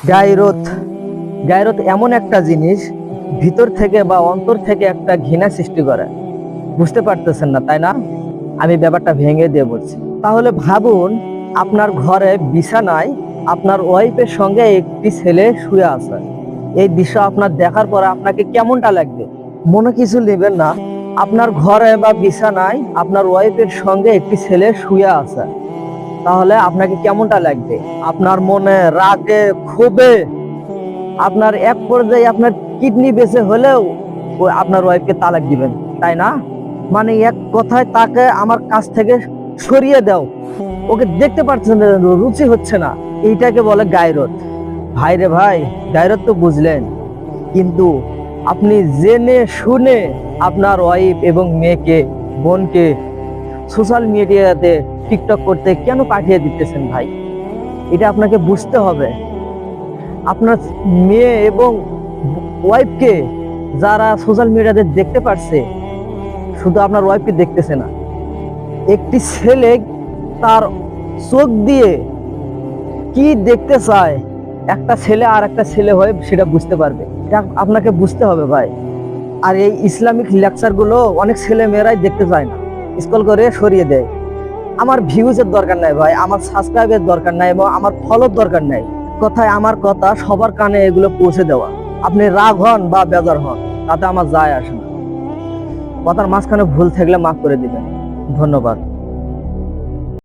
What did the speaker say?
গায়রত গায়রত এমন একটা জিনিস, ভিতর থেকে বা অন্তর থেকে একটা ঘৃণা সৃষ্টি করে। বুঝতে পারতেছেন না, তাই না? আমি ব্যাপারটা ভেঙে দিয়ে বলছি। তাহলে ভাবুন, আপনার ঘরে বিছানায় আপনার ওয়াইফের সঙ্গে একটি ছেলে শুয়ে আছে। এই দৃশ্য আপনার দেখার পরে আপনাকে কেমনটা লাগবে? মনে কিছু নেবেন না। আপনার ঘরে বা বিছানায় আপনার ওয়াইফের সঙ্গে একটি ছেলে শুয়ে আছে, তাহলে আপনাকে কেমনটা লাগবে? আপনার মনে রাগে, ক্ষোভে, আপনার এক পর্যায়ে আপনার কিডনি বেঁচে হলেও আপনার ওয়াইফকে তালাক দিবেন, তাই না? মানে এক কথায় তাকে আমার কাছ থেকে সরিয়ে দাও, ওকে দেখতে পাচ্ছেন না, রুচি হচ্ছে না। এইটাকে বলে গায়রত। ভাই রে ভাই, গায়রত তো বুঝলেন, কিন্তু আপনি জেনে শুনে আপনার ওয়াইফ এবং মেয়েকে, বোনকে সোশ্যাল মিডিয়াতে টিকটক করতে কেন পাঠিয়ে দিতেছেন ভাই? এটা আপনাকে বুঝতে হবে। আপনার মেয়ে এবং ওয়াইফকে যারা সোশ্যাল মিডিয়াতে দেখতে পারছে, শুধু আপনার ওয়াইফকে দেখতেছে না, একটি ছেলে তার চোখ দিয়ে কি দেখতে চায়, একটা ছেলে আর একটা ছেলে হয়ে সেটা বুঝতে পারবে। এটা আপনাকে বুঝতে হবে ভাই। আর এই ইসলামিক লেকচার গুলো অনেক ছেলে মেয়েরাই দেখতে চায় না, স্ক্রল করে সরিয়ে দেয়। আমার ভিউজের দরকার নাই ভাই, আমার সাবস্ক্রাইবের দরকার নাই এবং আমার ফলোর দরকার নাই। কথায় আমার কথা সবার কানে এগুলো পৌঁছে দেওয়া। আপনি রাগ হন বা বেজার হন, তাতে আমার যায় আসে না। কথার মাঝখানে ভুল থাকলে মাফ করে দিবেন। ধন্যবাদ।